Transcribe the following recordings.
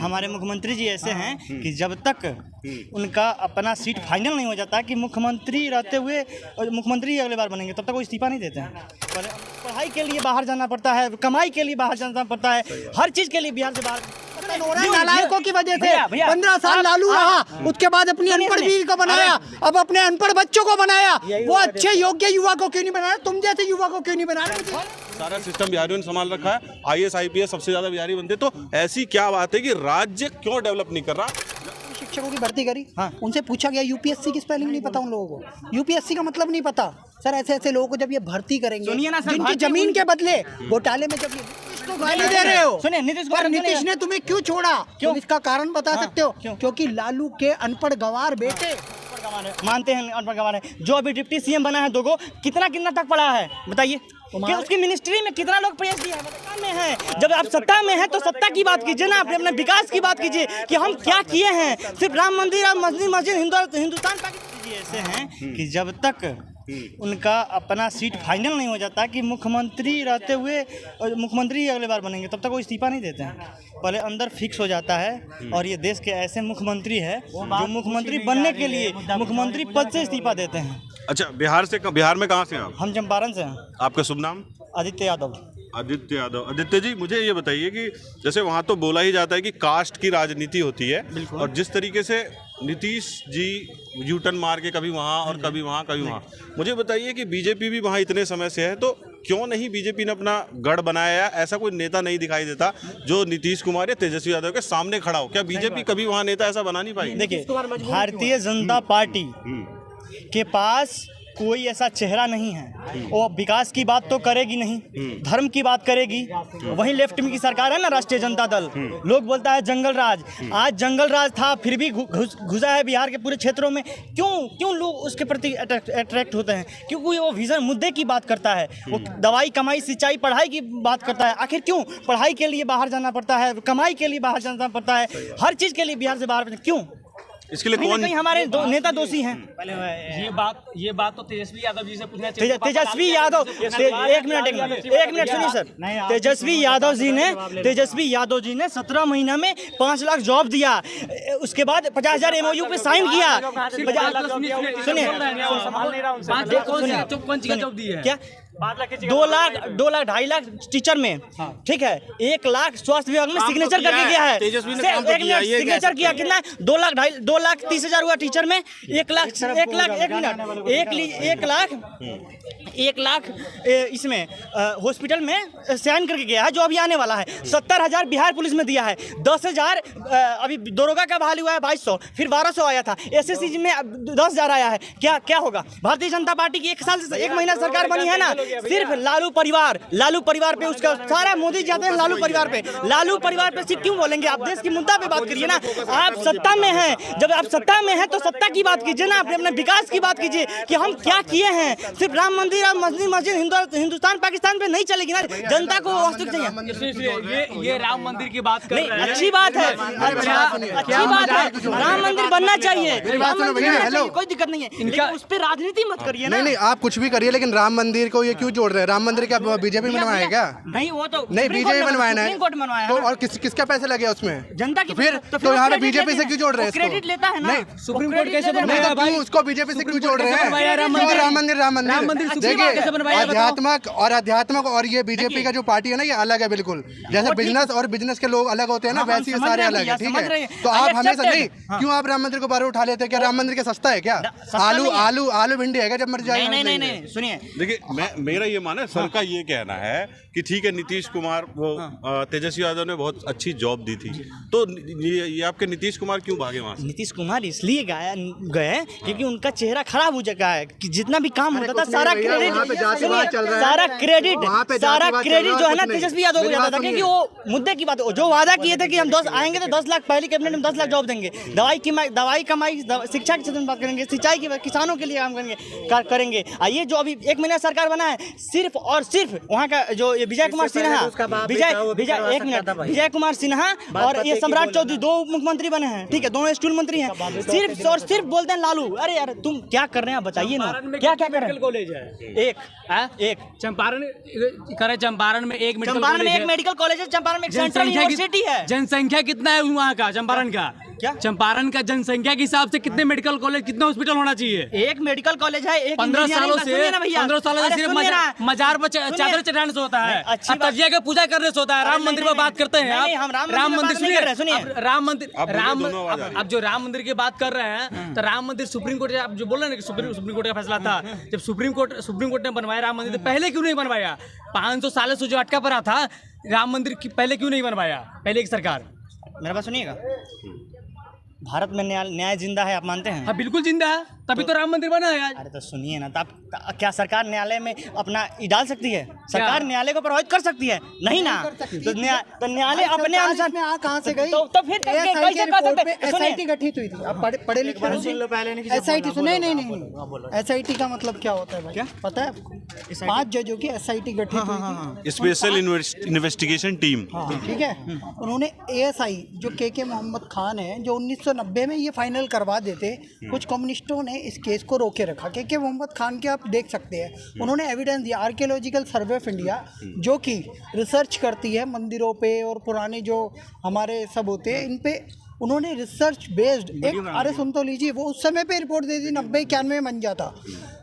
हमारे मुख्यमंत्री जी ऐसे हैं कि जब तक उनका अपना सीट फाइनल नहीं हो जाता कि मुख्यमंत्री रहते हुए मुख्यमंत्री अगले बार बनेंगे, तब तक वो इस्तीफा नहीं देते हैं। पढ़ाई के लिए बाहर जाना पड़ता है, कमाई के लिए बाहर जाना पड़ता है, हर चीज़ के लिए बिहार से बाहर। नालायकों की वजह से 15 साल लालू रहा, उसके बाद अपनी अनपढ़ बीवी को बनाया, अब अपने अनपढ़ बच्चों को बनाया। वो अच्छे योग्य युवा को क्यों नहीं बनाया? तुम जैसे युवा को क्यों नहीं बना रहे? सारा सिस्टम बिहारियों ने संभाल रखा है। IAS IPS सबसे ज्यादा बिहारी बनते, तो ऐसी क्या बात है कि राज्य क्यों डेवलप नहीं कर रहा? शिक्षकों की भर्ती करी, उनसे पूछा गया UPSC की स्पेलिंग नहीं पता उन लोगों को, UPSC का मतलब नहीं पता। सर ऐसे लोगों को जब ये भर्ती करेंगे, जिनकी जमीन के बदले घोटाले में जब इसको गाली दे रहे हो, सुनिए नीतीश ने तुम्हें क्यों छोड़ा? क्यों? इसका कारण बता सकते हो? क्योंकि लालू के अनपढ़ गवार बेटे मानते हैं अनपढ़ गवार है। जो अभी डिप्टी CM बना है दोगो, कितना तक पढ़ा है बताइए? कि उसकी मिनिस्ट्री में कितना लोग PhD है? सत्ता में है। जब आप सत्ता में हैं तो सत्ता की बात कीजिए ना, अपने विकास की बात कीजिए कि हम क्या किए हैं। सिर्फ राम मंदिर और मस्जिद हिंदुस्तान पाकिस्तान ऐसे हैं कि जब तक उनका अपना सीट फाइनल नहीं हो जाता कि मुख्यमंत्री रहते हुए मुख्यमंत्री अगले बार बनेंगे, तब तक वो इस्तीफा नहीं देते हैं। पहले अंदर फिक्स हो जाता है। और ये देश के ऐसे मुख्यमंत्री है जो मुख्यमंत्री बनने के लिए मुख्यमंत्री पद से इस्तीफा देते हैं। अच्छा, बिहार में कहाँ से आप? हम चंपारण से हैं। आपका शुभ नाम? आदित्य यादव। आदित्य जी, मुझे ये बताइए कि जैसे वहाँ तो बोला ही जाता है कि कास्ट की राजनीति होती है, और जिस तरीके से नीतीश जी यूटर्न मार के कभी वहाँ और कभी वहाँ कभी वहाँ, मुझे बताइए कि बीजेपी भी वहाँ इतने समय से है, तो क्यों नहीं बीजेपी ने अपना गढ़ बनाया? ऐसा कोई नेता नहीं दिखाई देता जो नीतीश कुमार या तेजस्वी यादव के सामने खड़ा हो। क्या बीजेपी कभी वहाँ नेता ऐसा बना नहीं पाई? देखिए, भारतीय जनता पार्टी के पास कोई ऐसा चेहरा नहीं है। वो विकास की बात तो करेगी नहीं, धर्म की बात करेगी। वही लेफ्ट में की सरकार है ना, राष्ट्रीय जनता दल। लोग बोलता है जंगल राज, आज जंगल राज था फिर भी घुसा है बिहार के पूरे क्षेत्रों में। क्यों लोग उसके प्रति अट्रैक्ट होते हैं? क्योंकि वो विजन मुद्दे की बात करता है, वो दवाई कमाई सिंचाई पढ़ाई की बात करता है। आखिर क्यों पढ़ाई के लिए बाहर जाना पड़ता है, कमाई के लिए बाहर जाना पड़ता है, हर चीज़ के लिए बिहार से बाहर? क्यों? इसके लिए कौन? हमारे नेता दोषी हैं। ये बात तो तेजस्वी यादव जी से पूछना चाहिए। तेजस्वी यादव, एक मिनट सुनिए सर। तेजस्वी यादव जी ने 17 महीना में 5 लाख जॉब दिया, उसके बाद 50,000 MOU पे साइन किया। सुनिए, क्या 2 लाख 2.5 लाख टीचर में, ठीक है, 1 लाख स्वास्थ्य विभाग में सिग्नेचर करके गया है। सिग्नेचर किया कितना? 2,30,000 हुआ टीचर में, 1 लाख इसमें हॉस्पिटल में साइन करके गया है, जो अभी आने वाला है। 70,000 बिहार पुलिस में दिया है, 10,000 अभी दरोगा का बहाली हुआ है 2,200, फिर 1,200 आया था। SSC में 10,000 आया है। क्या होगा? भारतीय जनता पार्टी की 1 महीना सरकार बनी है ना, सिर्फ लालू परिवार पे उसका सारा मोदी जाते हैं। लालू परिवार पे सिर्फ क्यों बोलेंगे? आप देश की मुद्दा पे बात करिए ना। आप सत्ता में हैं, जब आप सत्ता में हैं तो सत्ता की बात कीजिए ना, अपने विकास की बात कीजिए कि हम क्या किए हैं। सिर्फ राम मंदिर और मस्जिद हिंदुस्तान पाकिस्तान पे नहीं चलेगी ना, जनता को वास्तविक चाहिए। ये राम मंदिर की बात कर रहे हैं, अच्छी बात है, राम मंदिर बनना चाहिए, कोई दिक्कत नहीं है। उस पर राजनीति मत करिए ना। नहीं, आप कुछ भी करिए, लेकिन राम मंदिर को ये क्यों जोड़ रहे हैं? राम मंदिर क्या बीजेपी बनवाया है क्या? नहीं, वो तो नहीं, बीजेपी बनवाया है। तो और किसका पैसा लगे उसमें? जनता की। फिर तो यहाँ पे बीजेपी से क्यों जोड़ रहे हैं? क्रेडिट लेता है ना। सुप्रीम कोर्ट कैसे बनवाया भाई? उसको बीजेपी से क्यों जोड़ रहे हैं? राम मंदिर देखिए, अध्यात्मक और ये बीजेपी का जो पार्टी है ना, ये अलग है बिल्कुल। जैसे बिजनेस के लोग अलग होते हैं ना, वैसे ये सारे अलग है, ठीक है? तो आप हमेशा नहीं, क्यों आप राम मंदिर को बार उठा लेते हैं? क्या राम मंदिर क्या सस्ता है क्या? आलू भिंडी है क्या जब मर जाए? नहीं, सुनिए, देखिए, मेरा ये मानना है, सर का ये कहना है कि ठीक है, नीतीश कुमार तेजस्वी यादव ने बहुत अच्छी जॉब दी थी, तो ये आपके नीतीश कुमार क्यों भागे वहाँ से? नीतीश कुमार इसलिए गए क्योंकि उनका चेहरा खराब हो चुका है कि जितना भी काम होता था सारा क्रेडिट जो है ना तेजस्वी यादव को जाता था, क्योंकि वो मुद्दे की बात, जो वादा किए थे कि हम 10 आएंगे तो 10 लाख, पहली कैबिनेट में 10 लाख जॉब देंगे, दवाई कमाई शिक्षा के क्षेत्र में बात करेंगे, सिंचाई की, किसानों के लिए काम करेंगे। ये जो अभी 1 महीना सरकार बना है, है सिर्फ और सिर्फ वहाँ का जो ये विजय कुमार सिन्हा, एक मिनट, विजय कुमार सिन्हा और ये सम्राट चौधरी 2 मुख्यमंत्री बने हैं, ठीक है, दोनों स्टूल मंत्री हैं, सिर्फ और सिर्फ बोलते हैं लालू। अरे यार तुम क्या कर रहे हैं बताइए ना, क्या क्या कर रहे हैं? कॉलेज है एक चंपारण में एक मेडिकल कॉलेज है, चंपारण में एक सेंट्रल यूनिवर्सिटी है। जनसंख्या कितना है वहाँ का चंपारण का? क्या चंपारण का जनसंख्या के हिसाब से कितने मेडिकल कॉलेज, कितने हॉस्पिटल होना चाहिए? एक मेडिकल कॉलेज है, एक 15 सालों से सिर्फ मजार पर चादर चढ़ाने से होता है, तजिया की पूजा करने से होता है। राम मंदिर पर बात करते हैं आप, राम मंदिर सुनिए, राम मंदिर, अब जो राम मंदिर की बात कर रहे हैं तो राम मंदिर सुप्रीम कोर्ट, आप जो बोल रहे हैं कि सुप्रीम कोर्ट का फैसला था, जब सुप्रीम कोर्ट ने बनवाया राम मंदिर, तो पहले क्यों नहीं बनवाया? 500 सालों से जो अटका पड़ा था राम मंदिर की, पहले क्यों नहीं बनवाया पहले की सरकार? मेरा बात सुनिएगा, भारत में न्याय जिंदा है, आप मानते हैं? हाँ बिल्कुल जिंदा है, तभी तो राम मंदिर बना है आज। अरे तो सुनिए ना, तब क्या सरकार न्यायालय में अपना डाल सकती है? सरकार न्यायालय को प्रभावित कर सकती है? नहीं ना, तो न्यायालय अपने अनुसार में कहाँ से गई? तो फिर कैसे कर सकते? एसआईटी गठित हुई थी, आप पढ़े लिखे एसआईटी सुने? नहीं, एसआईटी का मतलब क्या होता है भाई? क्या पता है आपको? 5 जजों की एसआईटी गठित हुई थी, स्पेशल इन्वेस्टिगेशन टीम, ठीक है। उन्होंने एएसआई जो के मोहम्मद खान है, जो 1990 में ये फाइनल करवा देते, कुछ कम्युनिस्टों ने इस केस को रोके रखा। के मोहम्मद खान के आप देख सकते हैं, उन्होंने एविडेंस दिया, आर्कियोलॉजिकल सर्वे ऑफ इंडिया जो कि रिसर्च करती है मंदिरों पे और पुराने जो हमारे सब होते हैं इन पे, उन्होंने रिसर्च बेस्ड एक, अरे सुन तो लीजिए, वो उस समय पे रिपोर्ट दे दी 90-91 में बन जाता,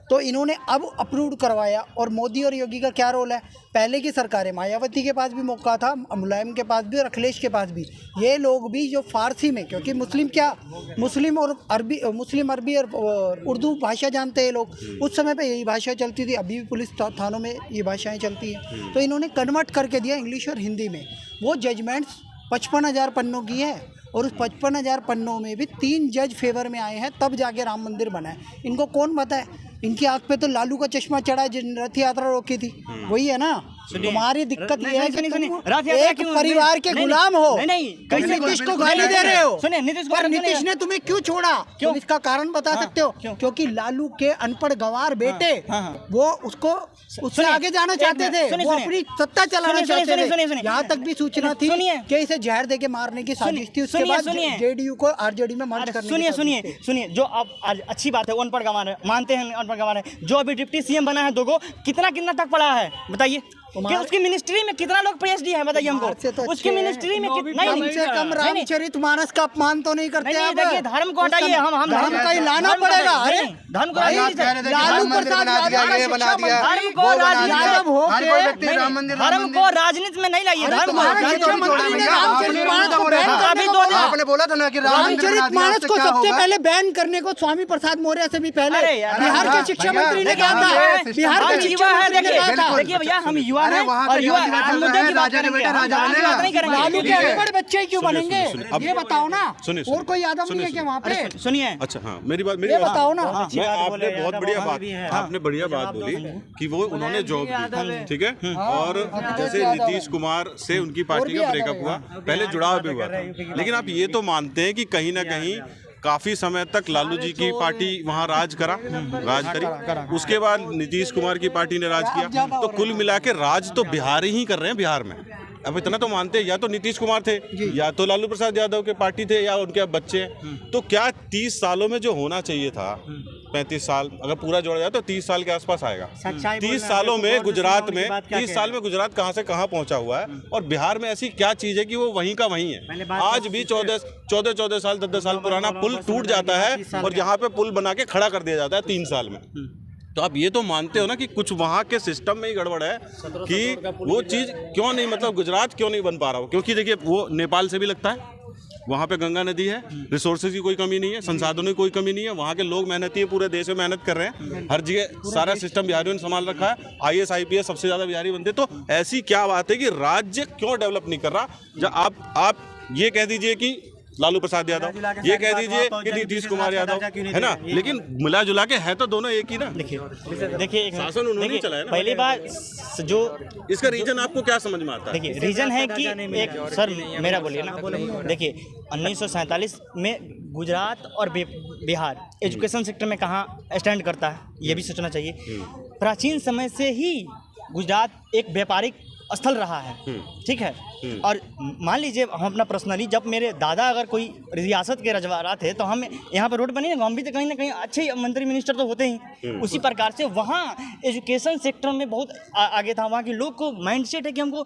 तो इन्होंने अब अप्रूव करवाया। और मोदी और योगी का क्या रोल है? पहले की सरकारें, मायावती के पास भी मौका था, मुलायम के पास भी और अखिलेश के पास भी, ये लोग भी जो फारसी में, क्योंकि मुस्लिम और अरबी और उर्दू भाषा जानते हैं लोग, उस समय पे यही भाषा चलती थी, अभी भी पुलिस थानों में ये भाषाएं चलती हैं, तो इन्होंने कन्वर्ट करके दिया इंग्लिश और हिंदी में। वो जजमेंट्स 55,000 पन्नों की है, और उस 55,000 पन्नों में भी 3 जज फेवर में आए हैं, तब जाके राम मंदिर बना है। इनको कौन बताए? इनकी आंख पे तो लालू का चश्मा चढ़ा है, जिन रथ यात्रा रोकी थी, वही है ना। तुम्हारी दिक्कत ये है कि तुम एक परिवार के गुलाम हो, तुम नीतीश को गाली दे रहे हो। पर नीतीश ने तुम्हें क्यों छोड़ा? तुम इसका कारण बता सकते हो? क्योंकि लालू के अनपढ़ गंवार बेटे वो उससे आगे जाना चाहते थे, वो अपनी सत्ता चलाना चाहते थे। यहाँ तक भी सूचना थी कि इसे जहर देके मारने की साजिश थी, उसके बाद जेडीयू को आरजेडी में मर्ज करने। सुनिए, जो अब अच्छी बात है, अनपढ़ गंवार है, मानते हैं अनपढ़ गंवार है, जो अभी डिप्टी सीएम बना है दोगो, कितना तक पढ़ा है बताइए? कि उसकी मिनिस्ट्री में कितना लोग पीएचडी है बताइए हमको? तो उसकी मिनिस्ट्री में कम से कम रामचरितमानस का अपमान तो नहीं करते हैं। देखिए धर्म को हटाइए, हम धर्म का ही लाना पड़ेगा। अरे धर्म को लालू प्रसाद धर्म को राजनीति में नहीं लाइए। धर्म आपने बोला था ना कि रामचरितमानस को सबसे पहले बैन करने को स्वामी प्रसाद मौर्य से भी पहले बिहार के शिक्षा मंत्री ने कहा था। बिहार के शिक्षा मंत्री ने कहा था। देखिए भैया, हम युवा अरे वहाँ और युवा लालू के अनपढ़ बच्चे क्यों बनेंगे? ये बताओ ना। और कोई यादव नहीं है क्या वहाँ पे? सुनिए, अच्छा हाँ, मेरी बात बताओ ना। आपने बहुत बढ़िया बात, आपने बढ़िया बात बोली कि वो उन्होंने जॉब दी, ठीक है। और जैसे नीतीश कुमार से उनकी पार्टी का ब्रेकअप हुआ, पहले जुड़ाव भी हुआ था, लेकिन आप ये तो मानते हैं कि कहीं ना कहीं काफी समय तक लालू जी की पार्टी वहाँ राज करी, उसके बाद नीतीश कुमार की पार्टी ने राज किया, तो कुल मिला के राज तो बिहार ही कर रहे हैं। बिहार में अब इतना तो मानते हैं, या तो नीतीश कुमार थे, या तो लालू प्रसाद यादव के पार्टी थे, या उनके बच्चे हैं। तो क्या 30 सालों में जो होना चाहिए था, 35 साल अगर पूरा जोड़ा जाए तो 30 साल के आसपास आएगा। 30 सालों में गुजरात में 30 साल में गुजरात कहाँ से कहाँ पहुंचा हुआ है, और बिहार में ऐसी क्या चीज है कि वो वहीं का वहीं है। आज भी 14 साल 10 साल पुराना पुल टूट जाता है और यहाँ पे पुल बना के खड़ा कर दिया जाता है 3 साल में। तो आप ये तो मानते हो ना कि कुछ वहाँ के सिस्टम में ही गड़बड़ है कि वो चीज़ क्यों नहीं, मतलब गुजरात क्यों नहीं बन पा रहा हो? क्योंकि देखिए वो नेपाल से भी लगता है, वहाँ पे गंगा नदी है, रिसोर्सेज की कोई कमी नहीं है, संसाधनों की कोई कमी नहीं है, वहाँ के लोग मेहनती है, पूरे देश में मेहनत कर रहे हैं, हर जगह सारा सिस्टम बिहारियों ने संभाल रखा है, IAS IPS सबसे ज़्यादा बिहारी बनते। तो ऐसी क्या बात है कि राज्य क्यों डेवलप नहीं कर रहा? जब आप ये कह दीजिए कि लालू प्रसाद यादव, ये कह दीजिए कि नीतीश कुमार यादव, है ना, लेकिन मिला जुला के है तो दोनों एक ही ना। देखिए शासन उन्होंने चलाया ना। पहली बात जो इसका रीजन आपको क्या समझ में आता है? देखिए रीजन है कि एक सर मेरा बोलिए ना, देखिए 1947 में गुजरात और बिहार एजुकेशन सेक्टर में कहाँ स्टैंड करता है, ये भी सोचना चाहिए। प्राचीन समय से ही गुजरात एक व्यापारिक स्थल रहा है, ठीक है। और मान लीजिए हम अपना पर्सनली, जब मेरे दादा अगर कोई रियासत के रजवाड़ा थे तो हम यहाँ पर रोड बनी ना, हम भी तो कहीं ना कहीं अच्छे मंत्री मिनिस्टर तो होते ही। उसी प्रकार से वहाँ एजुकेशन सेक्टर में बहुत आगे था। वहाँ के लोग को माइंडसेट है कि हमको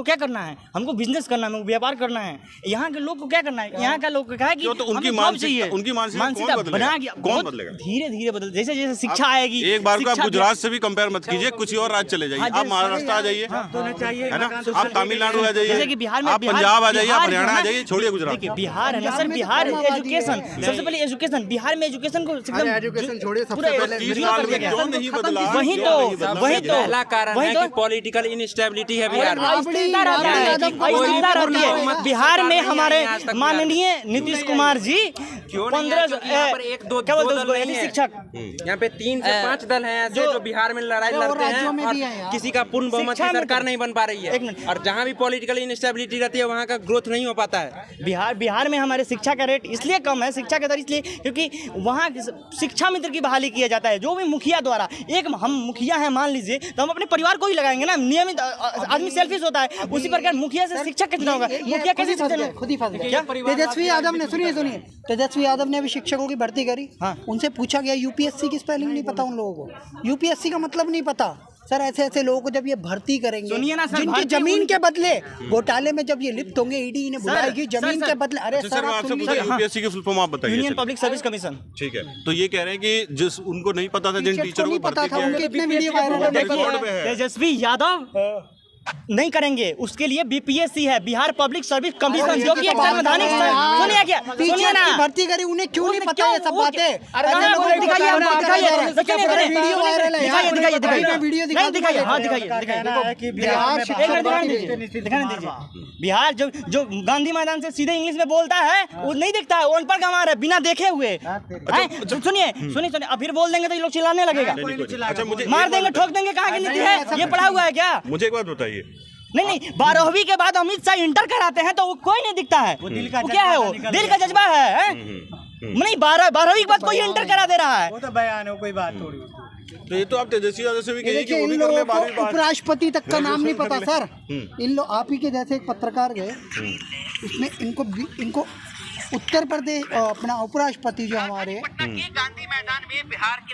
क्या करना है, हमको बिजनेस करना है, हमको व्यापार करना है। यहाँ के लोग को क्या करना है, यहाँ का लोग क्या है कि उनकी मानसिकता बना गया, धीरे धीरे बदल, जैसे जैसे शिक्षा आएगी। एक बार को आप गुजरात से भी कंपेयर मत कीजिए, कुछ और राज्य चले जाइए, आप महाराष्ट्र आ जाइए, है ना, आप तमिलनाडु आ जाइए, कि बिहार में, आप पंजाब आ जाइए, आप हरियाणा आ जाइए, छोड़िए गुजरात। देखिए बिहार है ना सर, बिहार एजुकेशन, सबसे पहले एजुकेशन, बिहार में एजुकेशन को एजुकेशन छोड़िए, सबसे पहले क्यों नहीं बदला? वही तो पहला कारण है कि पॉलिटिकल इनस्टेबिलिटी है बिहार में। बिहार में हमारे माननीय नीतीश कुमार जी 15 शिक्षक, यहाँ पे 3 से 5 दल हैं ऐसे जो बिहार में लड़ाई लड़ते हैं और किसी का पूर्ण बहुमत की सरकार नहीं बन पा रही है। और जहाँ भी पॉलिटिकल इनस्टेबिलिटी रहती है वहाँ का ग्रोथ नहीं हो पाता है। बिहार में हमारे शिक्षा का रेट इसलिए कम है, शिक्षा का दर इसलिए क्योंकि वहाँ शिक्षा मित्र की बहाली किया जाता है, जो भी मुखिया द्वारा। एक हम मुखिया हैं मान लीजिए, तो हम अपने परिवार को ही लगाएंगे ना, नियमित आदमी सेल्फिश होता है, उसी प्रकार मुखिया से शिक्षक कितना होगा, मुखिया कैसे खुद ही फंस गया। तेजस्वी यादव ने, सुनिए, तेजस्वी यादव ने अभी शिक्षकों की भर्ती करी, उनसे पूछा गया यूपीएससी की स्पेलिंग नहीं पता उन लोगों को, यूपीएससी का मतलब नहीं पता। सर ऐसे लोगों को जब ये भर्ती करेंगे, जिनकी जमीन के बदले घोटाले में जब ये लिप्त होंगे, ईडी ने बुलाएगी जमीन के बदले। अरे सर यूपीएससी की फुल फॉर्म आप बताइए। यूनियन पब्लिक सर्विस कमीशन, ठीक है। तो ये कह रहे हैं कि जिस उनको नहीं पता था, जिन टीचरों को पता था, उनके इतने वीडियो वायरल है। तेजस्वी यादव नहीं करेंगे, उसके लिए बीपीएससी है, बिहार पब्लिक सर्विस कमीशन, जो कि एक संवैधानिक। सुनिए क्या, सुनिए ना, भर्ती करी, उन्हें क्यों नहीं पता ये सब बातें? बिहार जो गांधी मैदान से सीधे इंग्लिश में बोलता है वो नहीं दिखता है, वो अनपढ़ गंवार है बिना देखे हुए। सुनिए, अब फिर बोल देंगे तो ये लोग चिल्लाने लगेगा, मार देंगे, ठोक देंगे। कहाँ की नीति है, ये पढ़ा हुआ है क्या? मुझे एक बात बताइए। नहीं, 12वीं के बाद अमित शाह इंटर कराते हैं तो वो कोई नहीं दिखता है, वो क्या है, वो दिल का जज्बा है। नहीं, 12वीं के बाद कोई इंटर करा दे रहा है, वो तो बयान है, कोई बात थोड़ी। तो ये तो आप तेजस्वी यादव से भी कहिए कि वो इन भी कर ले। लोगों को उपराष्ट्रपति तक का नाम नहीं पता सर। इन लोग, आप ही के जैसे एक पत्रकार गए, उसमें इनको उत्तर प्रदेश अपना उपराष्ट्रपति जो हमारे गांधी मैदान में बिहार के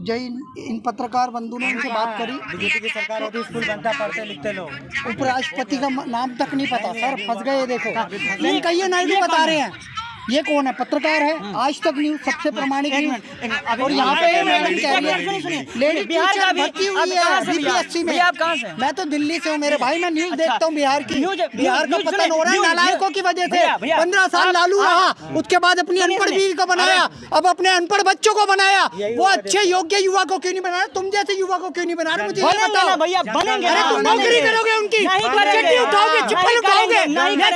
इन पत्रकार बंधु ने उनसे बात करी। बीजेपी की सरकार होती, स्कूल बनता, पढ़ते लिखते लोग, उपराष्ट्रपति का नाम तक नहीं पता सर, फंस गए। देखो इनका ये नायडू बता रहे हैं, ये कौन है, पत्रकार है, आज तक न्यूज सबसे प्रमाणिक न्यूज। और यहाँ पे मैडम कह रही है लेडी टीचर भर्ती हुई है बीपीएससी में। आप कहाँ से? मैं तो दिल्ली से हूँ मेरे भाई, मैं न्यूज देखता हूँ बिहार की। बिहार का पतन हो रहा है नालायकों की वजह से। 15 साल लालू रहा, उसके बाद अपनी अनपढ़ बीवी को बनाया, अब अपने अनपढ़ बच्चों को बनाया। वो अच्छे योग्य युवा को क्यों नहीं बना रहा, तुम जैसे युवा को क्यों नहीं बना रहे, मुझे बताओ भैया। बनेंगे, तुम नौकरी करोगे उनकी, चट्टी उठाओगे, चप्पल उठाओगे,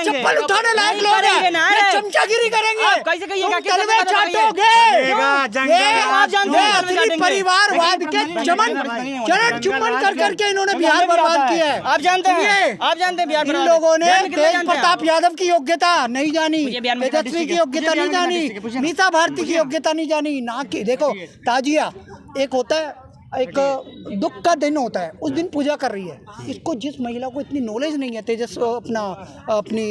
चप्पल उठाने लायक लोग हैं, चमचागिरी करेंगे, परिवारवाद के चरण चुम्बन कर करके इन्होंने बिहार बर्बाद किया है। आप जानते हैं बिहार इन लोगों ने तेज प्रताप यादव की योग्यता नहीं जानी, तेजस्वी की योग्यता नहीं जानी, मीसा भारती की योग्यता नहीं जानी। ना कि देखो ताजिया एक होता है, एक दुख का दिन होता है, उस दिन पूजा कर रही है। इसको जिस महिला को इतनी नॉलेज नहीं है, अपनी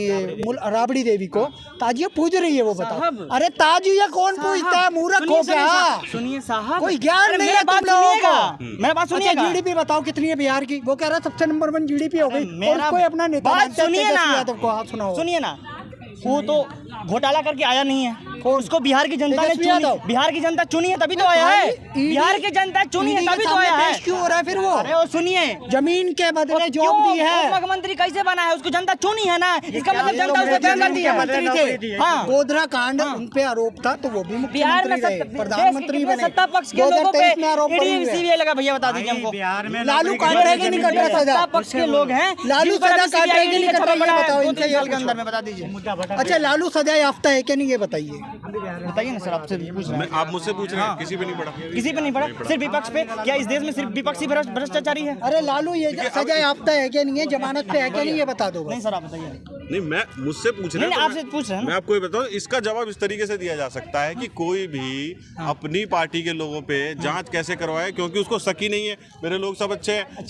राबड़ी देवी को ताजिया पूज रही है, वो बता। अरे ताजिया कौन पूजता है, मूर्ख हो क्या? सुनिए साहब, कोई ज्ञान नहीं है तुम लोगों को। मेरा बात सुनिए, जीडीपी बताओ कितनी है बिहार की? वो कह रहा है सबसे नंबर 1 जीडीपी हो गई। कोई अपना नेता सुनिए ना, वो तो घोटाला करके आया नहीं है, उसको बिहार की जनता ने चुनी, बिहार की जनता चुनी है तभी तो आया है, बिहार की जनता चुनी है तभी तो आया है। क्यों हो रहा है फिर वो? अरे वो सुनिए, जमीन के बदले जॉब दी है, मुख्यमंत्री कैसे बना है, उसको जनता चुनी है ना, इसका मतलब जनता उसको प्यार करती है। मंत्री थे, हाँ, गोधरा कांड उन पे आरोप था, तो वो भी बिहार में प्रधानमंत्री बने। सत्ता पक्ष के लोगों पे सीबीआई लगा, भैया बता दीजिए हमको। लालू काट रहे कि नहीं कट रहा? सत्ता पक्ष के लोग हैं, लालू सजा काट रहे कि नहीं कट रहा? बताओ इनसे के अंदर में बता दीजिए। अच्छा, लालू सजा याफ्ता है कि नहीं, ये बताइए। बताइए ना सर, आपसे पूछ रहे हैं। आप मुझसे पूछ रहे हैं, किसी पे नहीं पड़ा, किसी पे नहीं पड़ा, सिर्फ विपक्ष पे। क्या इस देश में सिर्फ विपक्ष ही भ्रष्टाचारी है? अरे लालू, ये सजा याफ्ता है क्या नहीं है, जमानत पे है क्या नहीं, ये बता दो। नहीं सर, आप बताइए। नहीं, मैं मुझसे पूछ रहे हैं, नहीं, आपसे पूछ रहे हैं। मैं आपको ये बताऊं, इसका जवाब इस तरीके से दिया जा सकता है कि कोई भी अपनी पार्टी के लोगों पे जांच कैसे करवाए, क्योंकि उसको शक ही नहीं है, मेरे लोग सब अच्छे हैं।